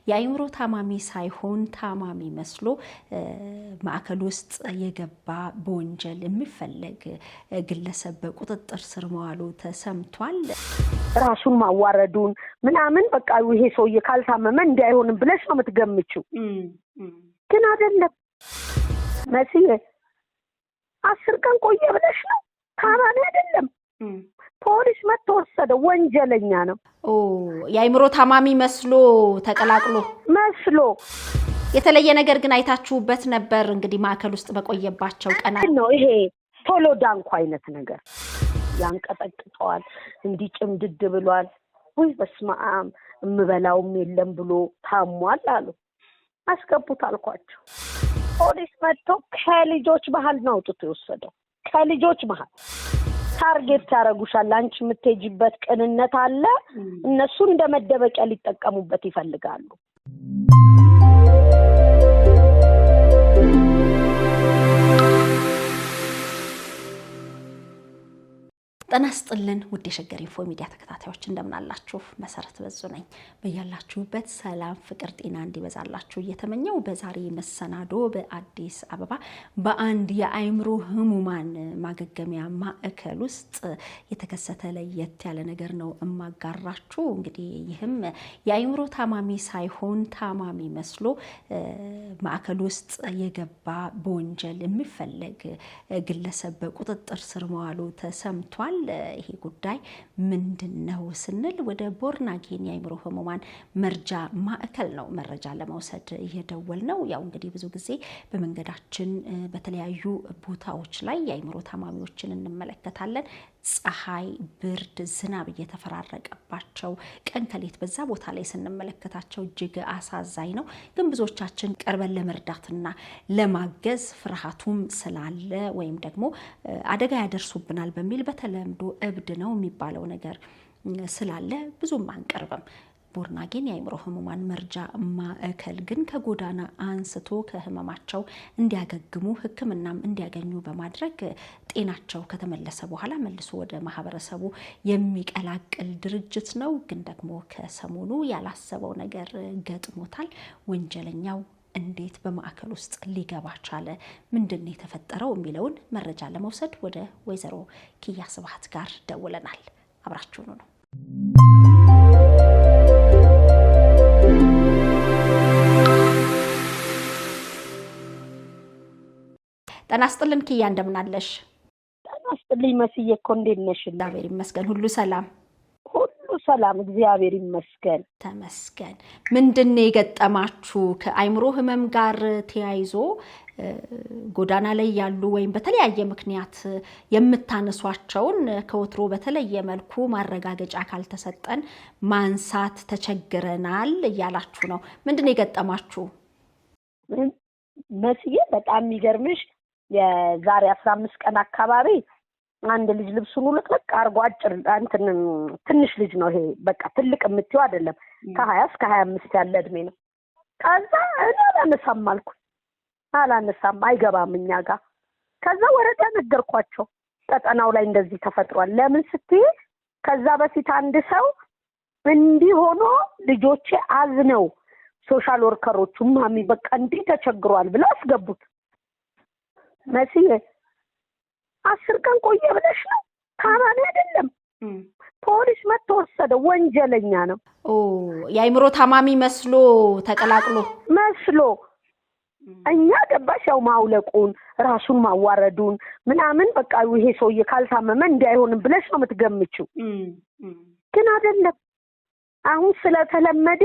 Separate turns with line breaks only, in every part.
የአይምሮ ታማሚ ሳይሆን ታማሚ መስሎ ማዕከል ውስጥ የገባ በወንጀል የሚፈለግ ግለሰብ በቁጥጥር ስር መዋሉ ተሰምቷል።
ራሱን ማዋረዱን ምናምን በቃ ይሄ ሰውዬ ካልታመመ እንዳይሆንም ብለሽ ነው የምትገምጪው። ግን አይደለም መስዬ 10 ቀን ቆየ ብለሽ ነው ታማሚ አይደለም። ፖሊስ መጥቶ ወሰደ። ወንጀለኛ ነው።
የአይምሮ ታማሚ መስሎ ተቀላቅሎ
መስሎ
የተለየ ነገር ግን አይታችሁበት ነበር እንግዲህ ማዕከል ውስጥ በቆየባቸው ቀናት
ነው። ይሄ ቶሎ ዳንኩ አይነት ነገር ያንቀጠቅጠዋል። እንዲህ ጭምድድ ብሏል። ወይ በስመ አብ እምበላውም የለም ብሎ ታሟል አሉ። አስገቡት አልኳቸው። ፖሊስ መጥቶ ከልጆች መሀል ነው አውጥቶ የወሰደው። ከልጆች መሀል ታርጌት ያረጉሻል። አንቺ የምትሄጂበት ቅንነት አለ። እነሱ እንደ መደበቂያ ሊጠቀሙበት ይፈልጋሉ።
ጤና ይስጥልን ውድ የሸገር ኢንፎ ሚዲያ ተከታታዮች እንደምን አላችሁ? መሰረት በዙ ነኝ። በያላችሁበት ሰላም ፍቅር ጤና እንዲበዛላችሁ እየተመኘው በዛሬ መሰናዶ በአዲስ አበባ በአንድ የአይምሮ ህሙማን ማገገሚያ ማዕከል ውስጥ የተከሰተ ለየት ያለ ነገር ነው እማጋራችሁ። እንግዲህ ይህም የአይምሮ ታማሚ ሳይሆን ታማሚ መስሎ ማዕከል ውስጥ የገባ በወንጀል የሚፈለግ ግለሰብ በቁጥጥር ስር መዋሉ ተሰምቷል። ይሄ ጉዳይ ምንድነው ስንል ወደ ቦርናጌን የአይምሮ ህሙማን መርጃ ማዕከል ነው መረጃ ለመውሰድ እየደወል ነው። ያው እንግዲህ ብዙ ጊዜ በመንገዳችን በተለያዩ ቦታዎች ላይ የአይምሮ ታማሚዎችን እንመለከታለን። ፀሐይ፣ ብርድ፣ ዝናብ እየተፈራረቀባቸው ቀን ከሌት በዛ ቦታ ላይ ስንመለከታቸው እጅግ አሳዛኝ ነው። ግን ብዙዎቻችን ቀርበን ለመርዳትና ለማገዝ ፍርሃቱም ስላለ ወይም ደግሞ አደጋ ያደርሱብናል በሚል በተለምዶ እብድ ነው የሚባለው ነገር ስላለ ብዙም አንቀርብም። ቦርናጌን የአይምሮ ህሙማን መርጃ ማዕከል ግን ከጎዳና አንስቶ ከህመማቸው እንዲያገግሙ ሕክምናም እንዲያገኙ በማድረግ ጤናቸው ከተመለሰ በኋላ መልሶ ወደ ማህበረሰቡ የሚቀላቅል ድርጅት ነው። ግን ደግሞ ከሰሞኑ ያላሰበው ነገር ገጥሞታል። ወንጀለኛው እንዴት በማዕከል ውስጥ ሊገባ ቻለ? ምንድነው የተፈጠረው የሚለውን መረጃ ለመውሰድ ወደ ወይዘሮ ኪያ ስብሐት ጋር ደውለናል። አብራችሁኑ ነው። ጤና ይስጥልን ኪያ፣ እንደምን አለሽ?
ጤና ይስጥልኝ መስዬ እኮ እንዴት ነሽ?
እግዚአብሔር ይመስገን፣ ሁሉ ሰላም።
ሁሉ ሰላም እግዚአብሔር ይመስገን።
ተመስገን። ምንድነው የገጠማችሁ? ከአይምሮ ህመም ጋር ተያይዞ ጎዳና ላይ ያሉ ወይም በተለያየ ምክንያት የምታነሷቸውን ከወትሮ በተለየ መልኩ ማረጋገጫ ካልተሰጠን ማንሳት ተቸግረናል እያላችሁ ነው። ምንድነው የገጠማችሁ?
መስዬ በጣም የሚገርምሽ የዛሬ 15 ቀን አካባቢ አንድ ልጅ ልብሱን ልቅልቅ አርጎ አጭር ትንሽ ልጅ ነው ይሄ፣ በቃ ትልቅ የምትይው አይደለም፣ ከ20 እስከ 25 ያለ እድሜ ነው። ከዛ እኔ አላነሳም አይገባም እኛ ጋር። ከዛ ወረዳ ነገርኳቸው፣ ቀጠናው ላይ እንደዚህ ተፈጥሯል። ለምን ስትይ ከዛ በፊት አንድ ሰው እንዲህ ሆኖ ልጆቼ አዝነው ሶሻል ወርከሮቹ ማሚ በቃ እንዲህ ተቸግሯል ብለው አስገቡት። መስዬ 10 ቀን ቆየ ብለሽ ነው ታማሚ አይደለም። ፖሊስ መጥቶ ወሰደ። ወንጀለኛ ነው።
የአይምሮ ታማሚ መስሎ ተቀላቅሎ
መስሎ እኛ ገባሽ ያው ማውለቁን ራሱን ማዋረዱን ምናምን በቃ ይሄ ሰውዬ ካልታመመ እንዳይሆንም ብለሽ ነው የምትገምጪው። ግን አይደለም። አሁን ስለተለመደ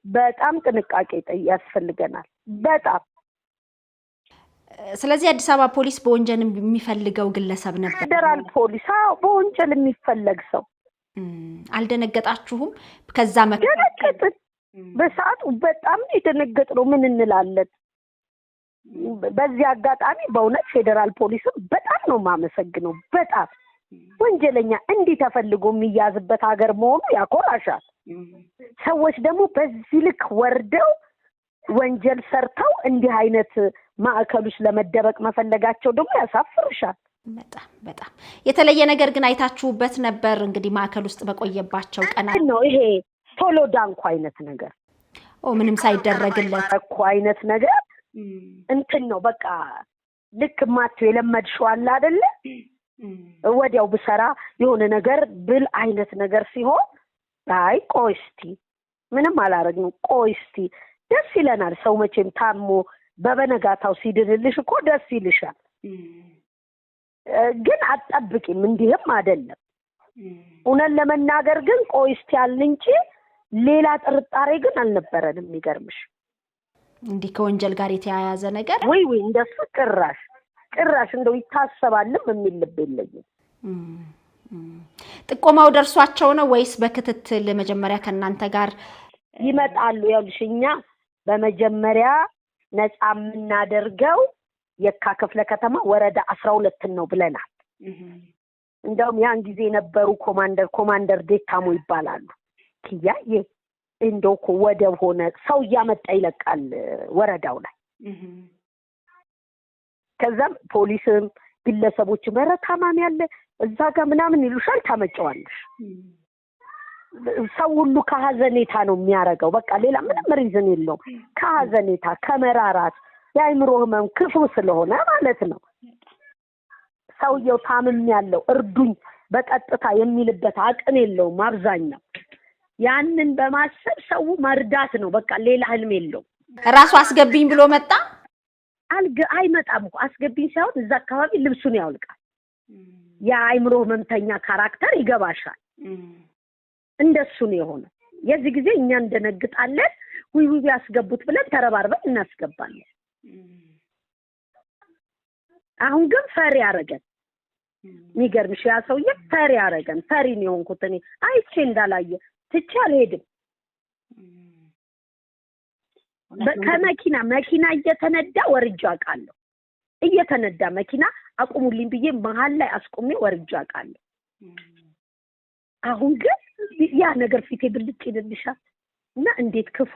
በጣም ጥንቃቄ ያስፈልገናል በጣም።
ስለዚህ አዲስ አበባ ፖሊስ በወንጀል የሚፈልገው ግለሰብ ነበር።
ፌደራል ፖሊስ በወንጀል የሚፈለግ ሰው።
አልደነገጣችሁም? ከዛ
ደነገጥን። በሰዓቱ በጣም የደነገጥነው ምን እንላለን። በዚህ አጋጣሚ በእውነት ፌደራል ፖሊስም በጣም ነው የማመሰግነው። በጣም ወንጀለኛ እንዲህ ተፈልጎ የሚያዝበት ሀገር መሆኑ ያኮራሻል። ሰዎች ደግሞ በዚህ ልክ ወርደው ወንጀል ሰርተው እንዲህ አይነት ማዕከሎች ለመደበቅ መፈለጋቸው ደግሞ ያሳፍርሻል።
በጣም የተለየ ነገር ግን አይታችሁበት ነበር እንግዲህ ማዕከል ውስጥ በቆየባቸው ቀናት
ነው። ይሄ ቶሎ ዳንኩ አይነት ነገር
ምንም ሳይደረግለት
እኮ አይነት ነገር እንትን ነው በቃ ልክ ማጥቶ የለመድሽው አለ አይደለ ወዲያው ብሰራ የሆነ ነገር ብል አይነት ነገር ሲሆን አይ ቆይ እስቲ ምንም አላረግም ቆይ እስቲ ደስ ይለናል ሰው መቼም ታሞ በበነጋታው ሲድንልሽ እኮ ደስ ይልሻል ግን አጣብቂም እንዲህም አይደለም ኡነን ለመናገር ግን ቆይ እስቲ አልንጪ ሌላ ጥርጣሬ ግን አልነበረንም የሚገርምሽ
እንዲህ ከወንጀል ጋር የተያያዘ ነገር
ወይ እንደሱ ቅራሽ እንደው ይታሰባልም የሚል ልብ የለኝም
ጥቆማው ደርሷቸው ነው ወይስ በክትትል መጀመሪያ ከናንተ ጋር
ይመጣሉ ያልሽኛ በመጀመሪያ ነፃ ምናደርገው የካ ክፍለ ከተማ ወረዳ 12 ነው ብለናል እንደውም ያን ጊዜ ነበሩ ኮማንደር ዴታሞ ይባላሉ kiyaye እንደው ወደብ ሆነ ሰው ያመጣ ይለቃል ወረዳው ላይ ከዛም ፖሊስም ግለሰቦች መረታማን ያለ እዛ ጋር ምናምን ይሉሻል ታመጫዋለሽ ሰው ሁሉ ከሐዘኔታ ነው የሚያረጋው በቃ ሌላ ምንም ሪዝን የለው ከሐዘኔታ ከመራራት ያይምሮ ህመም ክፉ ስለሆነ ማለት ነው ሰውየው ታምም ያለው እርዱኝ በቀጥታ የሚልበት አቅም የለውም አብዛኛው ያንን በማሰብ ሰው መርዳት ነው በቃ ሌላ ህልም የለው
ራሱ አስገብኝ ብሎ መጣ
አይመጣም እኮ አስገብኝ ሳይሆን እዛ አካባቢ ልብሱን ያውልቃል ያ አይምሮ ህመምተኛ ካራክተር ይገባሻል እንደሱ ነው የሆነ የዚህ ጊዜ እኛ እንደነግጣለን ውይ ያስገቡት ብለን ተረባርበን እናስገባለን አሁን ግን ፈሪ ያረገን የሚገርምሽ ያ ሰውዬ ፈሪ ያረገን ፈሪ ነው የሆንኩት እኔ አይቼ እንዳላየ ትቼ አልሄድም መኪና እየተነዳ ወርጃ አቃለሁ እየተነዳ መኪና አቁሙልኝ ብዬ መሃል ላይ አስቆሜ ወርጃ አቃለሁ አሁን ግን ያ ነገር ፊቴ ብልጭ ይልልሻል እና እንዴት ክፉ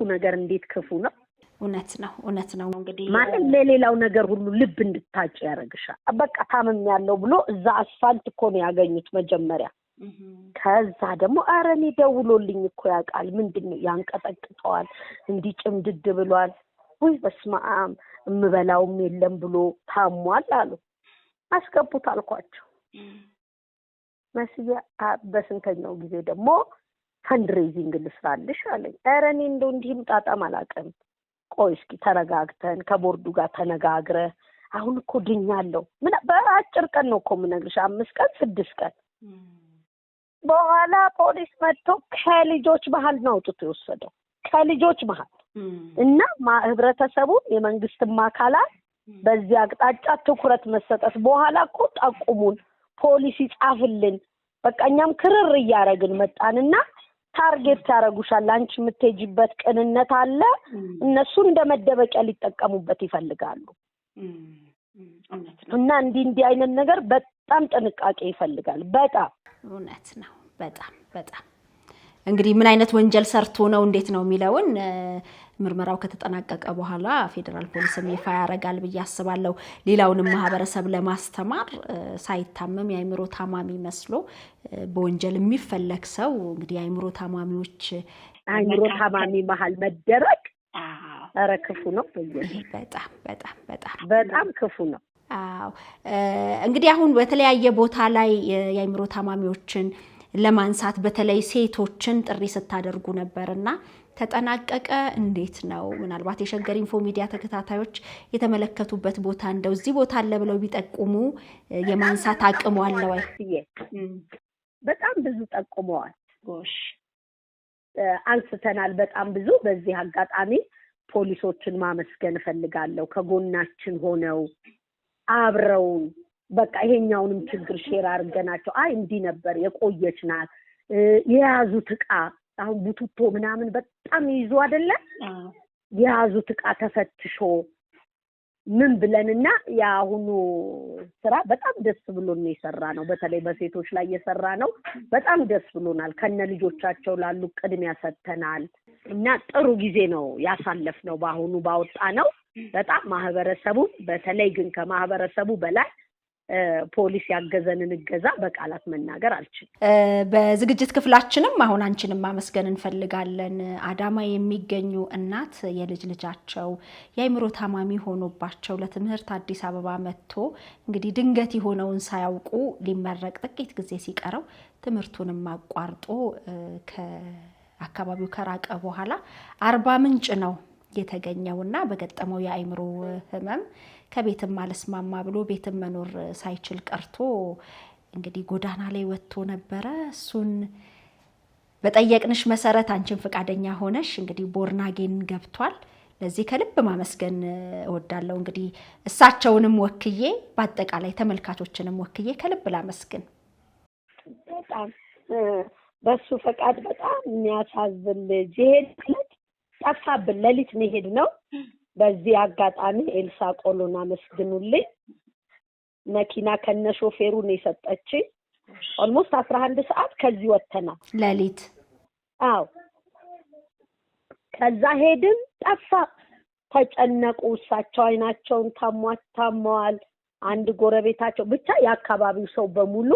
ነው
እውነት ነው እንግዲህ
ማለት ለሌላው ነገር ሁሉ ልብ እንድታጭ ያረግሻል በቃ ታመም ያለው ብሎ እዛ አስፋልት እኮ ነው ያገኙት መጀመሪያ ከዛ ደግሞ አረኔ ደውሎልኝ እኮ ያቃል ምንድነው ያንቀጠቅጠዋል እንዲ ጭምድድ ብሏል ወይ በስማም እምበላውም የለም ብሎ ታሟል አሉ አስገቡት አልኳቸው መስያ በስንተኛው ጊዜ ደግሞ ፈንድሬዚንግ ልስራልሽ አለኝ አረኔ እንደው እንዲህም ጣጣም አላቀም ቆይ እስኪ ተረጋግተን ከቦርዱ ጋር ተነጋግረ አሁን እኮ ድኛለሁ ምን በአጭር ቀን ነው እኮ ምነግርሽ 5 ቀን 6 ቀን በኋላ ፖሊስ መጥቶ ከልጆች መሃል ነው አውጥቶ የወሰደው ከልጆች መሃል እና ህብረተሰቡ የመንግስት ማካላት በዚህ አቅጣጫ ትኩረት መሰጠት በኋላ እኮ ጠቁሙን ፖሊስ ይጻፍልን በቃኛም ክርር ያረግን መጣንና ታርጌት ያረጉሻል አንቺ ምትሄጂበት ቅንነት አለ እነሱ እንደመደበቂያ ሊጠቀሙበት ይፈልጋሉ እና እንዲህ አይነት ነገር በጣም ጥንቃቄ ይፈልጋል በጣም
እውነት ነው በጣም እንግዲህ ምን አይነት ወንጀል ሰርቶ ነው እንዴት ነው የሚለውን ምርመራው ከተጠናቀቀ በኋላ ፌደራል ፖሊስም ይፋ ያረጋል በያስባለው ሌላውንም ማህበረሰብ ለማስተማር ሳይታመም ያይምሮ ታማሚ መስሎ በወንጀል የሚፈለክ ሰው እንግዲህ ያይምሮ ታማሚዎች
አይምሮ ታማሚ መሃል መደረግ አረ ክፉ ነው በጣም ክፉ ነው
እንግዲህ አሁን በተለያየ ቦታ ላይ ያይምሮ ታማሚዎችን ለማንሳት በተለይ ሴቶችን ጥሪ ስታደርጉ ነበርና ተጠናቀቀ እንዴት ነው ምናልባት የሸገር ኢንፎ ሚዲያ ተከታታዮች የተመለከቱበት ቦታ እንደው እዚህ ቦታ አለ ብለው ቢጠቁሙ የማንሳት አቅሙ አለ ወይ
በጣም ብዙ ጠቁመዋል ጎሽ አንስተናል በጣም ብዙ በዚህ አጋጣሚ ፖሊሶችን ማመስገን ፈልጋለሁ ከጎናችን ሆነው አብረው በቃ ይሄኛውንም ችግር ሼር አርገናቸው አይ እንዲህ ነበር የቆየች ናት የያዙት ዕቃ አሁን ቡቱቶ ምናምን በጣም ይዙ አይደለ የያዙት ዕቃ ተፈትሾ ምን ብለንና ያሁኑ ስራ በጣም ደስ ብሎን ነው የሰራነው በተለይ በሴቶች ላይ የሰራነው በጣም ደስ ብሎናል ከነ ልጆቻቸው ላሉ ቅድሚያ ሰጥተናል እና ጥሩ ጊዜ ነው ያሳለፍነው ባሁኑ ባወጣነው በጣም ማህበረሰቡ በተለይ ግን ከማህበረሰቡ በላይ ፖሊስ ያገዘንን እገዛ በቃላት መናገር አልችልም።
በዝግጅት ክፍላችንም አሁን አንቺንም ማመስገን እንፈልጋለን። አዳማ የሚገኙ እናት የልጅ ልጃቸው የአእምሮ ታማሚ ሆኖባቸው ለትምህርት አዲስ አበባ መጥቶ እንግዲህ ድንገት የሆነውን ሳያውቁ ሊመረቅ ጥቂት ጊዜ ሲቀረው ትምህርቱንም አቋርጦ ከአካባቢው ከራቀ በኋላ አርባ ምንጭ ነው የተገኘውና በገጠመው የአእምሮ ህመም ከቤትም አልስማማ ብሎ ቤትም መኖር ሳይችል ቀርቶ እንግዲህ ጎዳና ላይ ወጥቶ ነበረ። እሱን በጠየቅንሽ መሰረት አንቺን ፈቃደኛ ሆነሽ እንግዲህ ቦርናጌን ገብቷል። ለዚህ ከልብ ማመስገን እወዳለሁ። እንግዲህ እሳቸውንም ወክዬ በአጠቃላይ ተመልካቾችንም ወክዬ ከልብ ላመስግን።
በጣም በሱ ፈቃድ በጣም የሚያሳዝን ልጅ ይሄድ ጠፋብን። ሌሊት መሄድ ነው። በዚህ አጋጣሚ ኤልሳ ቆሎና መስግኑልኝ። መኪና ከነ ሾፌሩ ነው የሰጠችኝ። ኦልሞስት 11 ሰዓት ከዚህ ወተናል
ሌሊት።
አዎ ከዛ ሄድን፣ ጠፋ። ተጨነቁ። እሳቸው አይናቸውን ታሟል። አንድ ጎረቤታቸው ብቻ የአካባቢው ሰው በሙሉ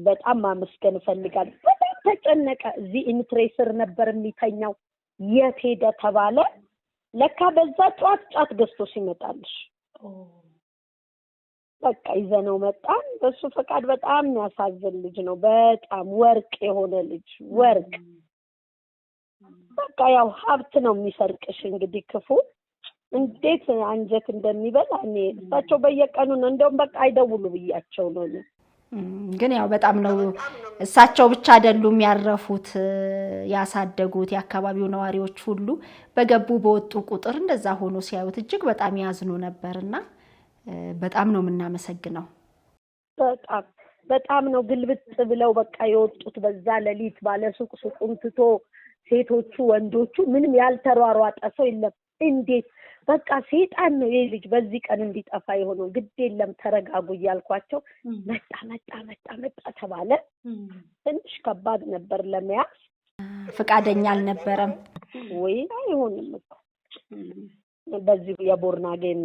በጣም ማመስገን እፈልጋለሁ። በጣም ተጨነቀ። እዚህ ኢንትሬስር ነበር የሚተኛው። የት ሄደ ተባለ። ለካ በዛ ጫት ገዝቶ ሲመጣልሽ በቃ ይዘነው መጣን። በሱ ፈቃድ በጣም የሚያሳዝን ልጅ ነው። በጣም ወርቅ የሆነ ልጅ ወርቅ። በቃ ያው ሀብት ነው የሚሰርቅሽ። እንግዲህ ክፉ እንዴት አንጀት እንደሚበላ እኔ እሳቸው በየቀኑ ነው እንደውም በቃ አይደውሉ ብያቸው ነው።
ግን ያው በጣም ነው እሳቸው ብቻ አይደሉም ያረፉት፣ ያሳደጉት የአካባቢው ነዋሪዎች ሁሉ በገቡ በወጡ ቁጥር እንደዛ ሆኖ ሲያዩት እጅግ በጣም ያዝኑ ነበርና በጣም ነው የምናመሰግነው። በጣም ነው ግልብጥ ብለው በቃ የወጡት በዛ ሌሊት። ባለሱቅ ሱቁን ትቶ ሴቶቹ ወንዶቹ ምንም ያልተሯሯጠ ሰው የለም። እንዴት በቃ ሰይጣን ነው ይሄ ልጅ በዚህ ቀን እንዲጠፋ የሆነው። ግድ የለም ተረጋጉ እያልኳቸው መጣ ተባለ። ትንሽ ከባድ ነበር ለመያዝ። ፈቃደኛ አልነበረም
ወይ አይሆንም እኮ። በዚህ የቦርናጌን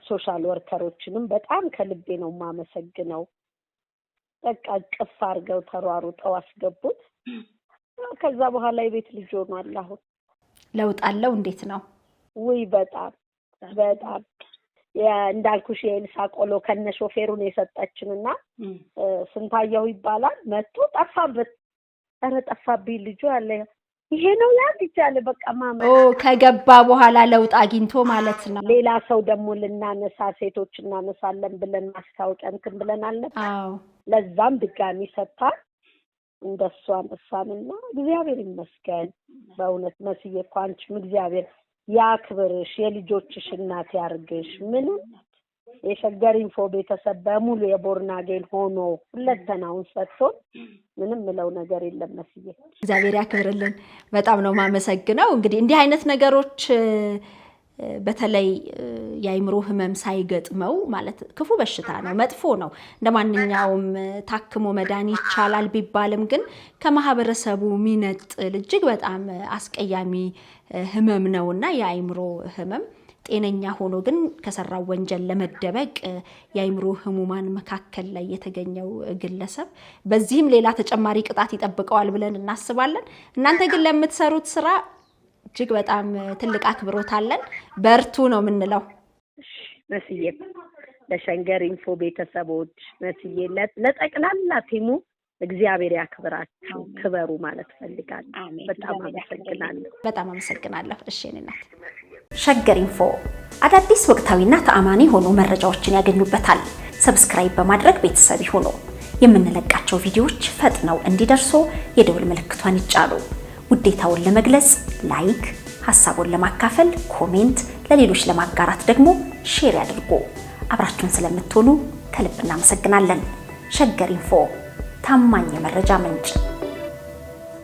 ሶሻል ወርከሮችንም በጣም ከልቤ ነው የማመሰግነው። በቃ ቅፍ አድርገው ተሯሩጠው አስገቡት። ከዛ በኋላ የቤት ልጅ ሆኗል። አሁን
ለውጥ አለው። እንዴት ነው?
ወይ በጣም እንዳልኩሽ የኤልሳ ቆሎ ከነ ሾፌሩ ነው የሰጠችንና ስንታየው ይባላል መጥቶ ጠፋበት። ኧረ ጠፋብኝ ልጁ አለ። ይሄ ነው ያድቻለ በቃ ማማ
ከገባ በኋላ ለውጥ አግኝቶ ማለት ነው።
ሌላ ሰው ደግሞ ልናነሳ ሴቶች እናነሳለን ብለን ማስታወቂያ እንትን ብለናል።
አዎ
ለዛም ድጋሚ ሰጣ። እንደሷ አነሳንና እግዚአብሔር ይመስገን። በእውነት መስዬ እኮ አንቺም እግዚአብሔር ያክብርሽ፣ የልጆችሽ እናት ያርግሽ። ምን የሸገር ኢንፎ ቤተሰብ በሙሉ የቦርናጌን ሆኖ ሁለተናውን ሰጥቶ ምንም ምለው ነገር የለም። መስዬ
እግዚአብሔር ያክብርልን። በጣም ነው ማመሰግነው። እንግዲህ እንዲህ አይነት ነገሮች በተለይ የአእምሮ ህመም ሳይገጥመው ማለት ክፉ በሽታ ነው፣ መጥፎ ነው። እንደማንኛውም ታክሞ መዳን ይቻላል ቢባልም ግን ከማህበረሰቡ ሚነጥል እጅግ በጣም አስቀያሚ ህመም ነውና የአእምሮ ህመም ጤነኛ ሆኖ ግን ከሰራው ወንጀል ለመደበቅ የአእምሮ ህሙማን መካከል ላይ የተገኘው ግለሰብ በዚህም ሌላ ተጨማሪ ቅጣት ይጠብቀዋል ብለን እናስባለን። እናንተ ግን ለምትሰሩት ስራ እጅግ በጣም ትልቅ አክብሮት አለን። በርቱ ነው የምንለው።
መስዬ ለሸገር ኢንፎ ቤተሰቦች መስዬ ለጠቅላላ ቲሙ እግዚአብሔር ያክብራችሁ፣ ክበሩ ማለት ፈልጋለሁ። በጣም አመሰግናለሁ።
በጣም አመሰግናለሁ። እሺ እናት ሸገር ኢንፎ አዳዲስ ወቅታዊና ተአማኒ ሆኖ መረጃዎችን ያገኙበታል። ሰብስክራይብ በማድረግ ቤተሰብ ይሁኑ። የምንለቃቸው ቪዲዮዎች ፈጥነው እንዲደርሱ የደወል ምልክቷን ይጫኑ። ውዴታውን ለመግለጽ ላይክ፣ ሐሳቡን ለማካፈል ኮሜንት፣ ለሌሎች ለማጋራት ደግሞ ሼር ያድርጉ። አብራችሁን ስለምትሆኑ ከልብ እናመሰግናለን። ሸገር ኢንፎ ታማኝ የመረጃ ምንጭ